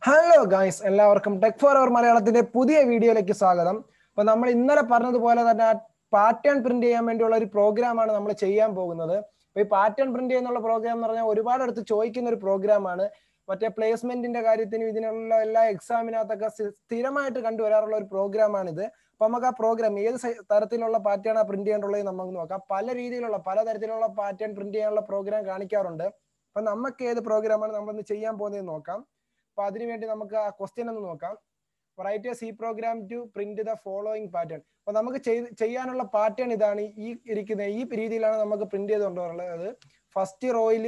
Hello guys, എല്ലാവർക്കും tech four അവർ മലയാളത്തിന്റെ പുതിയ വീഡിയോയിലേക്ക് സ്വാഗതം. അപ്പൊ നമ്മൾ ഇന്നലെ പറഞ്ഞതുപോലെ തന്നെ പാറ്റേൺ പ്രിന്റ് ചെയ്യാൻ വേണ്ടിയുള്ള ഒരു പ്രോഗ്രാമാണ് നമ്മൾ ചെയ്യാൻ പോകുന്നത്. അപ്പൊ ഈ പാറ്റേൺ പ്രിന്റ് ചെയ്യുന്നുള്ള പ്രോഗ്രാം എന്ന് പറഞ്ഞാൽ ഒരുപാട് അടുത്ത് ചോദിക്കുന്ന ഒരു പ്രോഗ്രാമാണ്. മറ്റേ പ്ലേസ്മെന്റിന്റെ കാര്യത്തിനും ഇതിനുള്ള എല്ലാ എക്സാമിനകത്തൊക്കെ സ്ഥിരമായിട്ട് കണ്ടുവരാറുള്ള ഒരു പ്രോഗ്രാമാണിത്. അപ്പൊ നമുക്ക് ആ പ്രോഗ്രാം ഏത് തരത്തിലുള്ള പാറ്റേൺ പ്രിന്റ് ചെയ്യേണ്ടുള്ളത് നമുക്ക് നോക്കാം. പല തരത്തിലുള്ള പാറ്റേൺ പ്രിന്റ് ചെയ്യാനുള്ള പ്രോഗ്രാം കാണിക്കാറുണ്ട്. അപ്പൊ നമുക്ക് ഏത് പ്രോഗ്രാമാണ് നമ്മളിന്ന് ചെയ്യാൻ പോകുന്നത് നോക്കാം. അപ്പൊ അതിനുവേണ്ടി നമുക്ക് ആ ക്വസ്റ്റ്യൻ ഒന്ന് നോക്കാം. Write a C program to print the following pattern. അപ്പൊ നമുക്ക് ചെയ്യാനുള്ള പാറ്റേൺ ഇതാണ്. ഈ രീതിയിലാണ് നമുക്ക് പ്രിന്റ് ചെയ്ത് കൊണ്ടുവരുന്നത്. ഫസ്റ്റ് റോയിൽ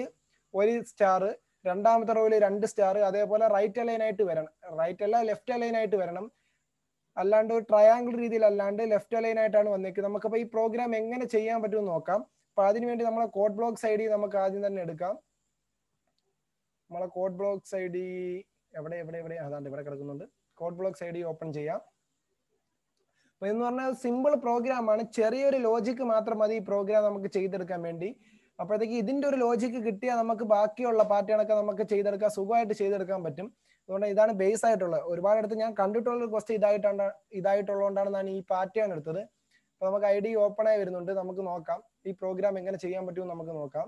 ഒരു സ്റ്റാർ, രണ്ടാമത്തെ റോയിൽ 2 സ്റ്റാർ, അതേപോലെ റൈറ്റ് അലൈൻ ആയിട്ട് വരണം. റൈറ്റ് അല്ല, ലെഫ്റ്റ് അലൈൻ ആയിട്ട് വരണം. അല്ലാണ്ട് ട്രയാങ്കിൾ രീതിയിൽ അല്ലാണ്ട് ലെഫ്റ്റ് അലൈൻ ആയിട്ടാണ് വന്നേക്കുന്നത്. നമുക്കപ്പോൾ ഈ പ്രോഗ്രാം എങ്ങനെ ചെയ്യാൻ പറ്റുമെന്ന് നോക്കാം. അപ്പൊ അതിനുവേണ്ടി നമ്മളെ കോഡ് ബ്ലോക്സ് ഐ ഡി നമുക്ക് ആദ്യം തന്നെ എടുക്കാം. നമ്മളെ കോഡ് ബ്ലോക്സ് ഐ ഡി എവിടെ അതാണ്ട് ഇവിടെ കിടക്കുന്നുണ്ട്. Code blocks I D open ചെയ്യാം. അപ്പൊ എന്ന് പറഞ്ഞാൽ സിമ്പിൾ പ്രോഗ്രാം ആണ്. ചെറിയൊരു ലോജിക്ക് മാത്രം മതി ഈ പ്രോഗ്രാം നമുക്ക് ചെയ്തെടുക്കാൻ വേണ്ടി. അപ്പോഴത്തേക്ക് ഇതിന്റെ ഒരു ലോജിക്ക് കിട്ടിയാൽ നമുക്ക് ബാക്കിയുള്ള പാറ്റേണൊക്കെ നമുക്ക് ചെയ്തെടുക്കാൻ സുഖമായിട്ട് ചെയ്തെടുക്കാൻ പറ്റും. അതുകൊണ്ട് ഇതാണ് ബേസ് ആയിട്ടുള്ളത്. ഒരുപാട് അടുത്ത് ഞാൻ കണ്ടിട്ടുള്ള ഒരു ക്വസ്റ്റ്യൻ ഇതായിട്ടുള്ളതുകൊണ്ടാണ് ഞാൻ ഈ പാറ്റേൺ എടുത്തത്. അപ്പൊ നമുക്ക് ഐ ഡി ഓപ്പൺ ആയി വരുന്നുണ്ട്. നമുക്ക് നോക്കാം ഈ പ്രോഗ്രാം എങ്ങനെ ചെയ്യാൻ പറ്റുമെന്ന് നമുക്ക് നോക്കാം.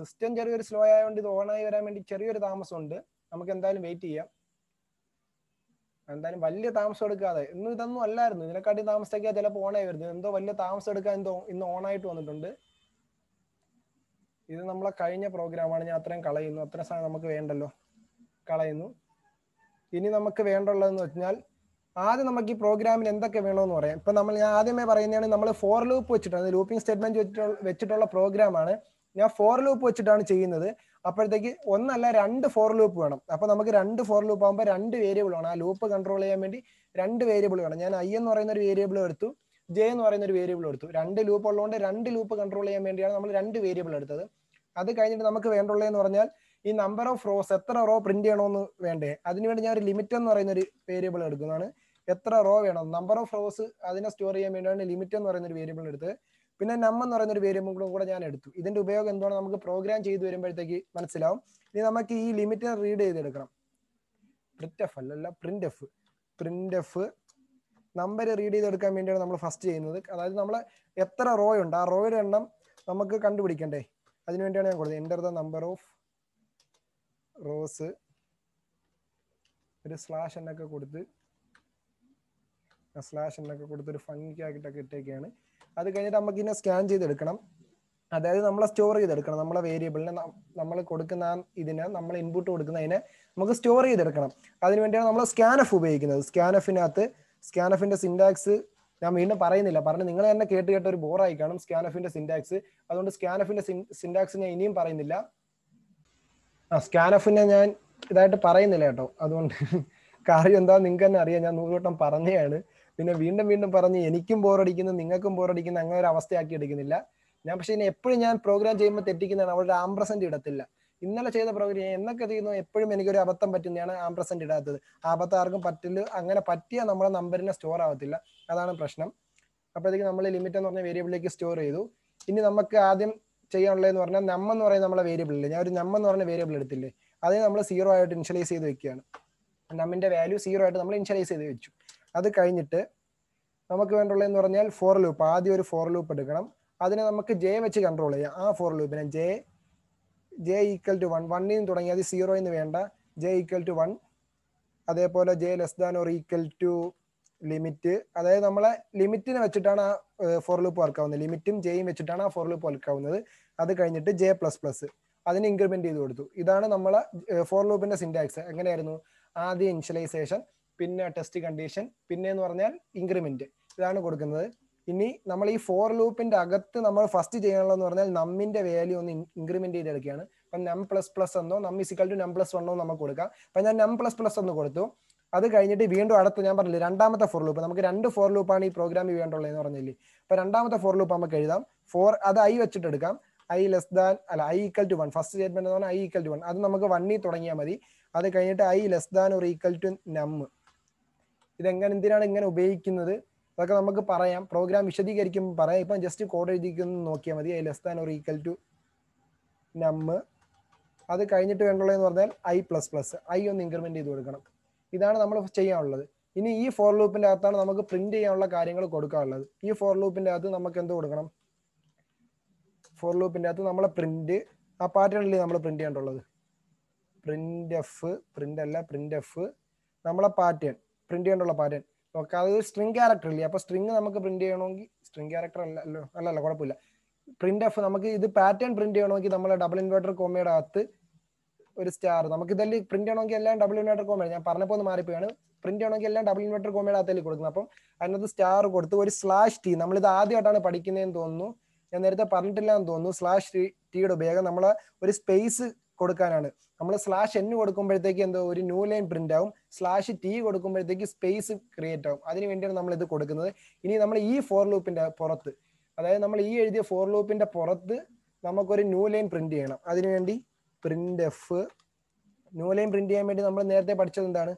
സിസ്റ്റം ചെറിയൊരു സ്ലോ ആയതുകൊണ്ട് ഇത് ഓണായി വരാൻ വേണ്ടി ചെറിയൊരു താമസമുണ്ട്. നമുക്ക് എന്തായാലും വെയിറ്റ് ചെയ്യാം. എന്തായാലും വലിയ താമസം എടുക്കാതെ, ഇതൊന്നും അല്ലായിരുന്നു, ഇതിനെക്കാട്ടി താമസിക്കാൻ ചിലപ്പോൾ ഓണായി വരുന്നത്. എന്തോ വലിയ താമസം എടുക്കാൻ ഇന്ന് ഓണായിട്ട് വന്നിട്ടുണ്ട്. ഇത് നമ്മളെ കഴിഞ്ഞ പ്രോഗ്രാമാണ്. ഞാൻ അത്രയും കളയുന്നു. അത്ര സാധനം നമുക്ക് വേണ്ടല്ലോ, കളയുന്നു. ഇനി നമുക്ക് വേണ്ടുള്ളതെന്ന് വെച്ചാൽ ആദ്യം നമുക്ക് ഈ പ്രോഗ്രാമിന് എന്തൊക്കെ വേണമെന്ന് പറയാം. ഇപ്പൊ ഞാൻ ആദ്യമേ പറയുന്നതാണ്, നമ്മൾ ഫോർ ലൂപ്പ് വെച്ചിട്ടാണ്, ലൂപ്പിംഗ് സ്റ്റേറ്റ്മെന്റ് വെച്ചിട്ടുള്ള പ്രോഗ്രാമാണ്. ഞാൻ ഫോർ ലൂപ്പ് വെച്ചിട്ടാണ് ചെയ്യുന്നത്. അപ്പോഴത്തേക്ക് ഒന്നല്ല 2 ഫോർ ലൂപ്പ് വേണം. അപ്പൊ നമുക്ക് 2 ഫോർ ലൂപ്പ് ആകുമ്പോൾ 2 വേരിയബിൾ വേണം. ആ ലൂപ്പ് കൺട്രോൾ ചെയ്യാൻ വേണ്ടി 2 വേരിയബിൾ വേണം. ഞാൻ ഐ എന്ന് പറയുന്ന ഒരു വേരിയബിൾ എടുത്തു, ജെ എന്ന് പറയുന്ന ഒരു വേരിയബിൾ എടുത്തു. 2 ലൂപ്പ് ഉള്ളതുകൊണ്ട് 2 ലൂപ്പ് കൺട്രോൾ ചെയ്യാൻ വേണ്ടിയാണ് നമ്മൾ 2 വേരിയബിൾ എടുത്തത്. അത് കഴിഞ്ഞിട്ട് നമുക്ക് വേണ്ടുള്ളതെന്ന് പറഞ്ഞാൽ ഈ നമ്പർ ഓഫ് റോസ്, എത്ര റോ പ്രിന്റ് ചെയ്യണമെന്ന് വേണ്ടേ. അതിനുവേണ്ടി ഞാൻ ഒരു ലിമിറ്റ് എന്ന് പറയുന്ന ഒരു വേരിയബിൾ എടുക്കുന്നതാണ്. എത്ര റോ വേണം, നമ്പർ ഓഫ് റോസ്, അതിനെ സ്റ്റോർ ചെയ്യാൻ വേണ്ടിയാണ് ലിമിറ്റ് എന്ന് പറയുന്ന ഒരു വേരിയബിൾ എടുത്ത്. പിന്നെ നം എന്ന് പറയുന്ന ഒരു വേരിയബിളും കൂടെ ഞാൻ എടുത്തു. ഇതിന്റെ ഉപയോഗം എന്താണ് നമുക്ക് പ്രോഗ്രാം ചെയ്ത് വരുമ്പോഴത്തേക്ക് മനസ്സിലാവും. ഇനി നമുക്ക് ഈ ലിമിറ്റിനെ റീഡ് ചെയ്തെടുക്കണം. പ്രിന്റ് എഫ് നമ്പർ റീഡ് ചെയ്തെടുക്കാൻ വേണ്ടിയാണ് നമ്മൾ ഫസ്റ്റ് ചെയ്യുന്നത്. അതായത് നമ്മൾ എത്ര റോ ഉണ്ട് ആ റോയുടെ എണ്ണം നമുക്ക് കണ്ടുപിടിക്കണ്ടേ. അതിനുവേണ്ടിയാണ് ഞാൻ കൊടുത്തത് enter the number of rows, ഒരു സ്ലാഷ് എന്നൊക്കെ കൊടുത്ത് ഒരു ഫങ്ങിക്കാക്കിട്ടൊക്കെ ഇട്ടേക്കാണ്. അത് കഴിഞ്ഞിട്ട് നമുക്ക് ഇതിനെ സ്കാൻ ചെയ്തെടുക്കണം. അതായത് നമ്മളെ സ്റ്റോർ ചെയ്തെടുക്കണം. നമ്മളെ വേരിയബിളിനെ നമ്മൾ കൊടുക്കുന്ന ഇതിനെ, നമ്മൾ ഇൻപുട്ട് കൊടുക്കുന്നതിനെ നമുക്ക് സ്റ്റോർ ചെയ്തെടുക്കണം. അതിനുവേണ്ടിയാണ് നമ്മൾ സ്കാൻഎഫ് ഉപയോഗിക്കുന്നത്. സ്കാൻഎഫിന്റെ സിൻടാക്സ് ഞാൻ വീണ്ടും പറയുന്നില്ല, നിങ്ങൾ തന്നെ കേട്ട് ഒരു ബോറായി കാണും സ്കാൻഎഫിന്റെ സിൻടാക്സ്. അതുകൊണ്ട് സ്കാൻഎഫിന്റെ സിൻടാക്സ് ഞാൻ ഇനിയും പറയുന്നില്ല. സ്കാൻഎഫിനെ ഞാൻ ഇതായിട്ട് പറയുന്നില്ല കേട്ടോ. അതുകൊണ്ട് കാര്യം എന്താ നിങ്ങൾക്ക് തന്നെ അറിയാം, ഞാൻ 100 വട്ടം പറഞ്ഞതാണ്. പിന്നെ വീണ്ടും പറഞ്ഞ് എനിക്കും ബോറടിക്കുന്നു നിങ്ങൾക്കും ബോറടിക്കുന്നു, അങ്ങനെ ഒരു അവസ്ഥയാക്കി എടുക്കുന്നില്ല ഞാൻ. പക്ഷെ ഇനി എപ്പോഴും ഞാൻ പ്രോഗ്രാം ചെയ്യുമ്പോൾ തെറ്റിക്കുന്നതാണ്, അവരുടെ ആംപ്രസന്റ് ഇടത്തില്ല. ഇന്നലെ ചെയ്ത പ്രോഗ്രാം എന്നൊക്കെ ചെയ്യുന്നു എപ്പോഴും എനിക്കൊരു അബദ്ധം പറ്റുന്നതാണ് ആംപ്രസന്റ് ഇടാത്തത്. ആ അബദ്ധം ആർക്കും പറ്റില്ല. അങ്ങനെ പറ്റിയാൽ നമ്മളെ നമ്പറിനെ സ്റ്റോർ ആവത്തില്ല, അതാണ് പ്രശ്നം. അപ്പോഴത്തേക്ക് നമ്മൾ ലിമിറ്റ് എന്ന് പറഞ്ഞ വേരിയബിളിലേക്ക് സ്റ്റോർ ചെയ്തു. ഇനി നമുക്ക് ആദ്യം ചെയ്യാനുള്ളതെന്ന് പറഞ്ഞാൽ നം എന്ന് പറയുന്ന നമ്മളെ വേരിയബിളില്ലേ, ഞാൻ ഒരു നം എന്ന് പറഞ്ഞ വേരിയബിൾ എടുത്തില്ലേ, അതിനെ നമ്മൾ 0 ആയിട്ട് ഇനിഷ്യലൈസ് ചെയ്ത് വെക്കുകയാണ്. നമ്മിന്റെ വാല്യൂ 0 ആയിട്ട് നമ്മൾ ഇനിഷ്യലൈസ് ചെയ്ത് വെച്ചു. അത് കഴിഞ്ഞിട്ട് നമുക്ക് വേണ്ടുള്ളതെന്ന് പറഞ്ഞാൽ ഫോർ ലൂപ്പ്. ആദ്യം ഒരു ഫോർ ലൂപ്പ് എടുക്കണം. അതിനെ നമുക്ക് ജെ വെച്ച് കൺട്രോൾ ചെയ്യാം. ആ ഫോർ ലൂപ്പിനെ ജെ ഈക്വൽ ടു 1, 1 തുടങ്ങി, അത് 0 വേണ്ട, ജെ ഈക്വൽ ടു 1. അതേപോലെ j less than or equal to limit. അതായത് നമ്മളെ ലിമിറ്റിനെ വെച്ചിട്ടാണ് ആ ഫോർ ലൂപ്പ് വർക്ക് ആവുന്നത്. ലിമിറ്റും ജെയും വെച്ചിട്ടാണ് ആ ഫോർ ലൂപ്പ് വർക്ക് ആവുന്നത്. അത് കഴിഞ്ഞിട്ട് ജെ പ്ലസ് പ്ലസ് അതിന് ഇൻക്രിമെന്റ് ചെയ്ത് കൊടുത്തു. ഇതാണ് നമ്മളെ ഫോർ ലൂപ്പിന്റെ സിൻടാക്സ്. എങ്ങനെയായിരുന്നു? ആദ്യം ഇനിഷ്യലൈസേഷൻ, പിന്നെ ടെസ്റ്റ് കണ്ടീഷൻ, പിന്നെ എന്ന് പറഞ്ഞാൽ ഇൻക്രിമെന്റ്. ഇതാണ് കൊടുക്കുന്നത്. ഇനി നമ്മൾ ഈ ഫോർ ലൂപ്പിന്റെ അകത്ത് നമ്മൾ ഫസ്റ്റ് ചെയ്യാനുള്ളതെന്ന് പറഞ്ഞാൽ നമ്മിന്റെ വാല്യൂ ഒന്ന് ഇൻക്രിമെന്റ് ചെയ്തെടുക്കുകയാണ്. അപ്പൊ നം പ്ലസ് പ്ലസ് എന്നോ നം ഇസിക്കൽ ടു നം പ്ലസ് 1 നമുക്ക് കൊടുക്കാം. അപ്പൊ ഞാൻ നം പ്ലസ് പ്ലസ് ഒന്ന് കൊടുത്തു. അത് കഴിഞ്ഞിട്ട് വീണ്ടും അടുത്ത് ഞാൻ പറഞ്ഞില്ലേ രണ്ടാമത്തെ ഫോർ ലൂപ്പ്, നമുക്ക് 2 ഫോർ ലൂപ്പാണ് ഈ പ്രോഗ്രാമിൽ വേണ്ടുള്ളതെന്ന് പറഞ്ഞില്ലേ. അപ്പൊ രണ്ടാമത്തെ ഫോർ ലൂപ്പ് നമുക്ക് എഴുതാം. അത് ഐ വെച്ചിട്ട് എടുക്കാം. I less than i equal to 1. First statement എന്ന് പറഞ്ഞാൽ ഐ ഈക്വൽ ടു 1. അത് നമുക്ക് 1 തുടങ്ങിയാൽ മതി. അത് കഴിഞ്ഞിട്ട് i less than or equal to num. എന്തിനാണ് ഇങ്ങനെ ഉപയോഗിക്കുന്നത് അതൊക്കെ നമുക്ക് പറയാം, പ്രോഗ്രാം വിശദീകരിക്കുമ്പോൾ പറയാം. ഇപ്പം ജസ്റ്റ് കോഡ് എഴുതിക്കുന്നു നോക്കിയാൽ മതി. I less than or equal to num. അത് കഴിഞ്ഞിട്ട് വേണ്ടുള്ളതെന്ന് പറഞ്ഞാൽ ഐ പ്ലസ് പ്ലസ്, ഐ ഒന്ന് ഇൻക്രിമെന്റ് ചെയ്ത് കൊടുക്കണം. ഇതാണ് നമ്മൾ ചെയ്യാനുള്ളത്. ഇനി ഈ ഫോർ ലൂപ്പിന്റെ അകത്താണ് നമുക്ക് പ്രിന്റ് ചെയ്യാനുള്ള കാര്യങ്ങൾ കൊടുക്കാനുള്ളത്. ഈ ഫോർ ലൂപ്പിന്റെ അകത്ത് നമുക്ക് എന്ത് കൊടുക്കണം? ഫോർ ലൂപ്പിന്റെ അകത്ത് നമ്മളെ പ്രിന്റ് ആ പാറ്റേണിൽ നമ്മൾ പ്രിന്റ് ചെയ്യേണ്ടുള്ളത് പ്രിന്റ് എഫ്, പ്രിന്റ് അല്ല പ്രിന്റ് എഫ്, നമ്മളെ പാറ്റേൺ പ്രിന്റ് ചെയ്യേണ്ടുള്ള പാറ്റേൺ. ഓക്കെ, അത് സ്ട്രിംഗ് ക്യാരക്ടർ ഇല്ലേ? അപ്പൊ സ്ട്രിംഗ് നമുക്ക് പ്രിന്റ് ചെയ്യണമെങ്കിൽ സ്ട്രിംഗ് ക്യാരക്ടർ അല്ലല്ലോ, അല്ലല്ല കുഴപ്പമില്ല. പ്രിന്റ് എഫ് നമുക്ക് ഇത് പാറ്റേൺ പ്രിന്റ് ചെയ്യണമെങ്കിൽ നമ്മളെ ഡബിൾ ഇൻവേർട്ടർ കോമയുടെ അകത്ത് ഒരു സ്റ്റാർ, നമുക്ക് ഇതെല്ലാം പ്രിന്റ് ചെയ്യണമെങ്കിൽ എല്ലാം ഡബിൾ ഇൻവേർട്ടർ കോമ, ഞാൻ പറഞ്ഞപ്പോൾ ഒന്ന് മാറിപ്പോയാണ്. പ്രിന്റ് ചെയ്യണമെങ്കിൽ എല്ലാം ഡബിൾ ഇൻവേർട്ടർ കോമയുടെ അകത്തേക്ക് കൊടുക്കുന്നത്. അപ്പം അതിനകത്ത് സ്റ്റാർ കൊടുത്ത് ഒരു സ്ലാഷ് ടി, നമ്മളിത് ആദ്യമായിട്ടാണ് പഠിക്കുന്നതെന്ന് തോന്നുന്നു, ഞാൻ നേരത്തെ പറഞ്ഞിട്ടില്ല എന്ന് തോന്നുന്നു. സ്ലാഷ് ടിയുടെ ഉപയോഗം നമ്മൾ ഒരു സ്പേസ് കൊടുക്കാനാണ്. നമ്മൾ സ്ലാഷ് എൻ കൊടുക്കുമ്പോഴത്തേക്ക് എന്തോ ഒരു ന്യൂ ലൈൻ പ്രിന്റ് ആവും, സ്ലാഷ് ടി കൊടുക്കുമ്പോഴത്തേക്ക് സ്പേസ് ക്രിയേറ്റ് ആവും. അതിന് വേണ്ടിയാണ് നമ്മൾ ഇത് കൊടുക്കുന്നത്. ഇനി നമ്മൾ ഈ ഫോർ ലൂപ്പിന്റെ പുറത്ത്, അതായത് നമ്മൾ ഈ എഴുതിയ ഫോർ ലൂപ്പിന്റെ പുറത്ത് നമുക്കൊരു ന്യൂ ലൈൻ പ്രിന്റ് ചെയ്യണം. അതിനുവേണ്ടി print F, new line print ചെയ്യാൻ വേണ്ടി നമ്മൾ നേരത്തെ പഠിച്ചത് എന്താണ്?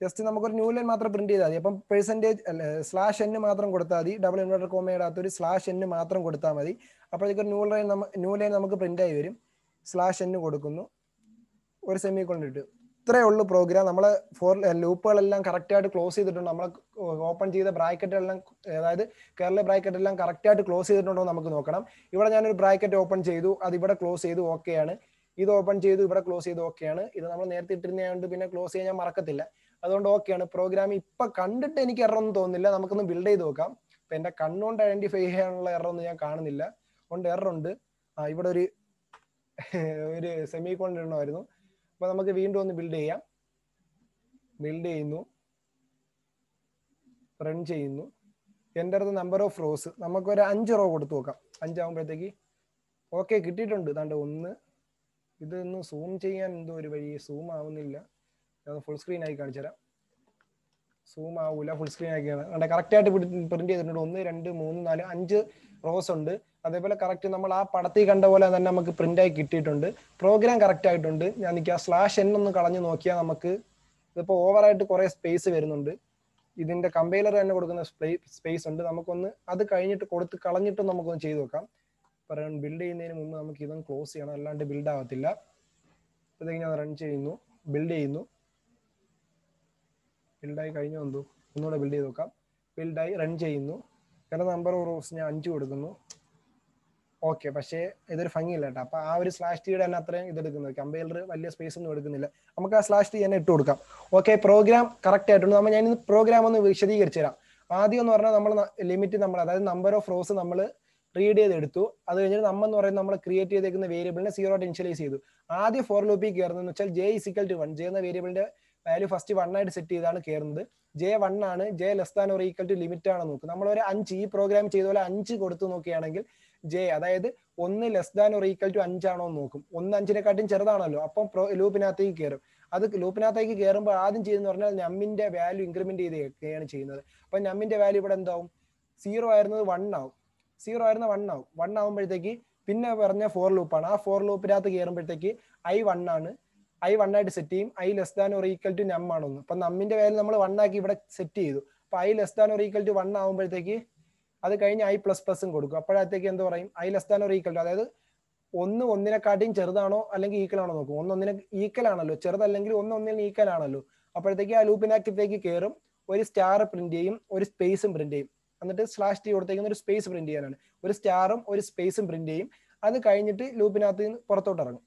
ജസ്റ്റ് നമുക്കൊരു ന്യൂ ലൈൻ മാത്രം പ്രിന്റ് ചെയ്താൽ മതി. അപ്പം പെർസെന്റേജ് അല്ല സ്ലാഷ് എൻ മാത്രം കൊടുത്താൽ മതി. ഡബിൾ ഇൻവേർട്ടർ കോമയുടെ അകത്ത് ഒരു സ്ലാഷ് എൻ മാത്രം കൊടുത്താൽ മതി. അപ്പോഴേക്കും ന്യൂ ലൈൻ നമുക്ക് പ്രിന്റ് ആയി വരും. സ്ലാഷ് എൻ കൊടുക്കുന്നു, ഒരു സെമി കൊണ്ടിട്ട്. ഇത്രയേ ഉള്ളൂ പ്രോഗ്രാം. നമ്മളെ ഫോർ ലൂപ്പുകളെല്ലാം കറക്റ്റ് ആയിട്ട് ക്ലോസ് ചെയ്തിട്ടുണ്ട്. നമ്മൾ ഓപ്പൺ ചെയ്ത ബ്രാക്കറ്റെല്ലാം, അതായത് കേരള ബ്രാക്കറ്റ് എല്ലാം കറക്റ്റ് ആയിട്ട് ക്ലോസ് ചെയ്തിട്ടുണ്ടോ നമുക്ക് നോക്കണം. ഇവിടെ ഞാനൊരു ബ്രാക്കറ്റ് ഓപ്പൺ ചെയ്തു, അത് ഇവിടെ ക്ലോസ് ചെയ്തു, ഓക്കെയാണ്. ഇത് ഓപ്പൺ ചെയ്തു, ഇവിടെ ക്ലോസ് ചെയ്തു, ഓക്കെയാണ്. ഇത് നമ്മൾ നേരത്തെ ഇട്ടിരുന്നതുകൊണ്ട് പിന്നെ ക്ലോസ് ചെയ്യാൻ ഞാൻ മറക്കത്തില്ല, അതുകൊണ്ട് ഓക്കെയാണ്. പ്രോഗ്രാം ഇപ്പൊ കണ്ടിട്ട് എനിക്ക് എററൊന്നും തോന്നുന്നില്ല. നമുക്കൊന്ന് ബിൽഡ് ചെയ്ത് നോക്കാം. ഇപ്പൊ എന്റെ കണ്ണുകൊണ്ട് ഐഡന്റിഫൈ ചെയ്യാനുള്ള എററൊന്നും ഞാൻ കാണുന്നില്ല. കൊണ്ട് എററുണ്ട്. ഇവിടെ ഒരു സെമി കോൺ ഇടണമായിരുന്നു. അപ്പൊ നമുക്ക് വീണ്ടും ഒന്ന് ബിൽഡ് ചെയ്യാം. ബിൽഡ് ചെയ്യുന്നു, റൺ ചെയ്യുന്നു. Enter the number of rows, നമുക്കൊരു 5 റോ കൊടുത്തു നോക്കാം. 5 ആകുമ്പോഴത്തേക്ക് ഓക്കെ കിട്ടിയിട്ടുണ്ട്. താണ്ട് 1. ഇതൊന്ന് സൂം ചെയ്യാൻ എന്തോ ഒരു വഴി, സൂം ആവുന്നില്ല. ഞാൻ ഫുൾ സ്ക്രീൻ ആയി കാണിച്ചു തരാം. സൂം ആവൂല, ഫുൾ സ്ക്രീൻ ആക്കിയാണ്. കറക്റ്റ് ആയിട്ട് പ്രിന്റ് ചെയ്തിട്ടുണ്ട്. 1 2 3 4 5 റോസ് ഉണ്ട്. അതേപോലെ കറക്റ്റ് നമ്മൾ ആ പടത്തിൽ കണ്ട പോലെ തന്നെ നമുക്ക് പ്രിന്റ് ആയി കിട്ടിയിട്ടുണ്ട്. പ്രോഗ്രാം കറക്റ്റ് ആയിട്ടുണ്ട്. ഞാൻ നിൽക്കുക സ്ലാഷ് എൻ ഒന്ന് കളഞ്ഞു നോക്കിയാൽ നമുക്ക് ഇതിപ്പോ ഓവറായിട്ട് കുറെ സ്പേസ് വരുന്നുണ്ട്. ഇതിന്റെ കമ്പൈലർ തന്നെ കൊടുക്കുന്ന സ്പേസ് ഉണ്ട്. നമുക്കൊന്ന് അത് കഴിഞ്ഞിട്ട് കൊടുത്ത് കളഞ്ഞിട്ട് നമുക്കൊന്ന് ചെയ്ത് നോക്കാം. പറയാൻ ബിൽഡ് ചെയ്യുന്നതിന് മുമ്പ് നമുക്ക് ഇതൊന്ന് ക്ലോസ് ചെയ്യണം, അല്ലാണ്ട് ബിൽഡ് ആവത്തില്ല. അപ്പോഴത്തേക്ക് ഞാൻ റൺ ചെയ്യുന്നു, ബിൽഡ് ചെയ്യുന്നു. ബിൽഡായി കഴിഞ്ഞു എന്തോ, ഒന്നുകൂടെ ബിൽഡ് ചെയ്ത് നോക്കാം. ബിൽഡായി റൺ ചെയ്യുന്നു. കാരണം നമ്പർ ഓഫ് റോസ് ഞാൻ 5 കൊടുക്കുന്നു. ഓക്കെ, പക്ഷേ ഇതൊരു ഭംഗിയില്ല കേട്ടോ. അപ്പൊ ആ ഒരു സ്ലാഷ് ടിയുടെ തന്നെ അത്രയും ഇതെടുക്കുന്നത്, കമ്പൈലർ വലിയ സ്പേസ് ഒന്നും എടുക്കുന്നില്ല. നമുക്ക് ആ സ്ലാഷ് ടി തന്നെ ഇട്ട് കൊടുക്കാം. ഓക്കെ, പ്രോഗ്രാം കറക്റ്റ് ആയിട്ടുണ്ട്. ഞാൻ ഇന്ന് പ്രോഗ്രാം ഒന്ന് വിശദീകരിച്ചു തരാം. ആദ്യം എന്ന് പറഞ്ഞാൽ നമ്മൾ ലിമിറ്റ്, നമ്മൾ അതായത് നമ്പർ ഓഫ് റോസ് നമ്മൾ റീഡ് ചെയ്തെടുത്തു. അത് കഴിഞ്ഞിട്ട് നമ്മൾ എന്ന് പറയുന്നത് നമ്മൾ ക്രിയേറ്റ് ചെയ്തേക്കുന്ന വേരിയബിളിനെ 0 ആയിട്ട് ഇനിഷ്യലൈസ് ചെയ്തു. ആദ്യം ഫോർ ലൂപ്പിൽ കയറുന്നതെന്ന് വെച്ചാൽ j = 1, j എന്ന വേരിയബിളിന്റെ വാല്യൂ ഫസ്റ്റ് 1 ആയിട്ട് സെറ്റ് ചെയ്താണ് കയറുന്നത്. j 1 ആണ്, j less than or equal to limit ആണ് നോക്കുക. നമ്മൾ ഒരു 5 ഈ പ്രോഗ്രാം ചെയ്ത പോലെ 5 കൊടുത്തു നോക്കുകയാണെങ്കിൽ j അതായത് 1 less than or equal to 5 ആണോ എന്ന് നോക്കും. 1 5-നെക്കാട്ടും ചെറുതാണല്ലോ, അപ്പം ലൂപ്പിനകത്തേക്ക് കയറും. അത് ലൂപ്പിനകത്തേക്ക് കയറുമ്പോൾ ആദ്യം ചെയ്യുന്ന പറഞ്ഞാൽ നമ്മിന്റെ വാല്യൂ ഇൻക്രിമെന്റ് ചെയ്താണ് ചെയ്യുന്നത്. അപ്പൊ നമ്മിന്റെ വാല്യൂ ഇവിടെ എന്താവും? 0 ആയിരുന്നത് 1 ആവും. 0 ആയിരുന്ന 1 ആവും. 1 ആവുമ്പോഴത്തേക്ക് പിന്നെ പറഞ്ഞ ഫോർ ലൂപ്പാണ്. ആ ഫോർ ലൂപ്പിനകത്ത് കയറുമ്പോഴത്തേക്ക് i 1 ആണ്, i 1 ആയിട്ട് സെറ്റ് ചെയ്യും. i less than or equal to num ആണോന്ന്. അപ്പൊ നമ്മിന്റെ വാല്യൂ നമ്മൾ 1 ആക്കി ഇവിടെ സെറ്റ് ചെയ്തു. അപ്പൊ i less than or equal to 1 ആവുമ്പോഴത്തേക്ക് അത് കഴിഞ്ഞ് i പ്ലസ് പ്ലസും കൊടുക്കും. അപ്പോഴത്തേക്ക് എന്ത് പറയും? i less than or equal to, അതായത് 1 1-നെക്കാട്ടിയും ചെറുതാണോ അല്ലെങ്കിൽ ഈക്വൽ ആണോ നോക്കും. 1 1-ന് ഈക്വൽ ആണല്ലോ, ചെറുതല്ലെങ്കിൽ 1 1-ന് ഈക്വൽ ആണല്ലോ. അപ്പോഴത്തേക്ക് ആ ലൂപ്പിനകത്തേക്ക് കയറും, ഒരു സ്റ്റാർ പ്രിന്റ് ചെയ്യും, ഒരു സ്പേസും പ്രിന്റ് ചെയ്യും. എന്നിട്ട് സ്ലാഷ് ടി കൊടുത്തേക്കുന്ന ഒരു സ്പേസ് പ്രിന്റ് ചെയ്യാനാണ്. ഒരു സ്റ്റാറും ഒരു സ്പേസും പ്രിന്റ് ചെയ്യും. അത് കഴിഞ്ഞിട്ട് ലൂപ്പിനകത്ത് നിന്ന് പുറത്തോട്ട് ഇറങ്ങും.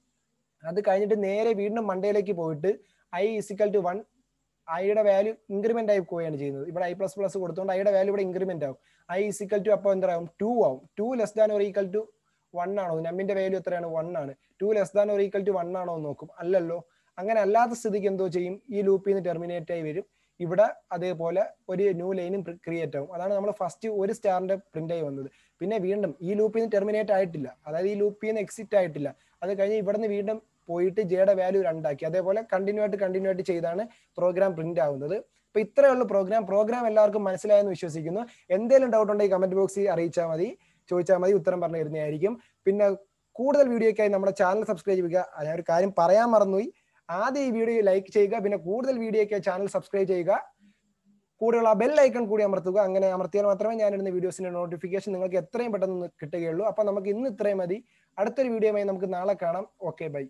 അത് കഴിഞ്ഞിട്ട് നേരെ വീണ്ടും മണ്ടയിലേക്ക് പോയിട്ട് i = 1, ഐയുടെ വാല്യൂ ഇൻക്രിമെന്റ് ആയി പോവുകയാണ് ചെയ്യുന്നത്. ഇവിടെ i പ്ലസ് പ്ലസ് കൊടുത്തുകൊണ്ട് ഐയുടെ വാല്യൂ ഇവിടെ ഇൻക്രിമെന്റ് ആവും. i = അപ്പോൾ എന്താവും? 2 ആവും. 2 less than or equal to 1 ആണോ? നമ്മിന്റെ വാല്യൂ എത്രയാണ്? 1 ആണ്. 2 less than or equal to 1 ആണോ എന്ന് നോക്കും. അല്ലല്ലോ. അങ്ങനെ അല്ലാത്ത സ്ഥിതിക്ക് എന്തോ ചെയ്യും? ഈ ലൂപ്പിൽ നിന്ന് ടെർമിനേറ്റ് ആയി വരും. ഇവിടെ അതേപോലെ ഒരു ന്യൂ ലൈനും ക്രിയേറ്റ് ആവും. അതാണ് നമ്മൾ ഫസ്റ്റ് ഒരു സ്റ്റാറിന്റെ പ്രിന്റ് ആയി വന്നത്. പിന്നെ വീണ്ടും ഈ ലൂപ്പിൽ നിന്ന് ടെർമിനേറ്റ് ആയിട്ടില്ല, അതായത് ഈ ലൂപ്പിൽ നിന്ന് എക്സിറ്റ് ആയിട്ടില്ല. അത് കഴിഞ്ഞ് ഇവിടെ നിന്ന് വീണ്ടും പോയിട്ട് ജെയുടെ വാല്യൂ 2 ആക്കി. അതേപോലെ കണ്ടിന്യൂ ആയിട്ട് ചെയ്താണ് പ്രോഗ്രാം പ്രിന്റ് ആവുന്നത്. അപ്പൊ ഇത്രയുള്ള പ്രോഗ്രാം എല്ലാവർക്കും മനസ്സിലായെന്ന് വിശ്വസിക്കുന്നു. എന്തെങ്കിലും ഡൗട്ട് ഉണ്ടെങ്കിൽ കമന്റ് ബോക്സിൽ അറിയിച്ചാൽ മതി, ചോദിച്ചാൽ മതി, ഉത്തരം പറഞ്ഞു തരുന്നതായിരിക്കും. പിന്നെ കൂടുതൽ വീഡിയോയ്ക്കായി നമ്മുടെ ചാനൽ സബ്സ്ക്രൈബ് ചെയ്യുക. ഞാൻ ഒരു കാര്യം പറയാൻ മറന്നുപോയി, ആദ്യം ഈ വീഡിയോ ലൈക്ക് ചെയ്യുക. പിന്നെ കൂടുതൽ വീഡിയോയ്ക്കായി ചാനൽ സബ്സ്ക്രൈബ് ചെയ്യുക. കൂടെയുള്ള ആ ബെൽ ഐക്കൺ കൂടി അമർത്തുക. അങ്ങനെ അമർത്തിയാൽ മാത്രമേ ഞാൻ ഇടുന്ന വീഡിയോസിന്റെ നോട്ടിഫിക്കേഷൻ നിങ്ങൾക്ക് എത്രയും പെട്ടെന്ന് കിട്ടുകയുള്ളൂ. അപ്പൊ നമുക്ക് ഇന്ന് ഇത്രയും മതി. അടുത്തൊരു വീഡിയോയുമായി നമുക്ക് നാളെ കാണാം. Okay, by.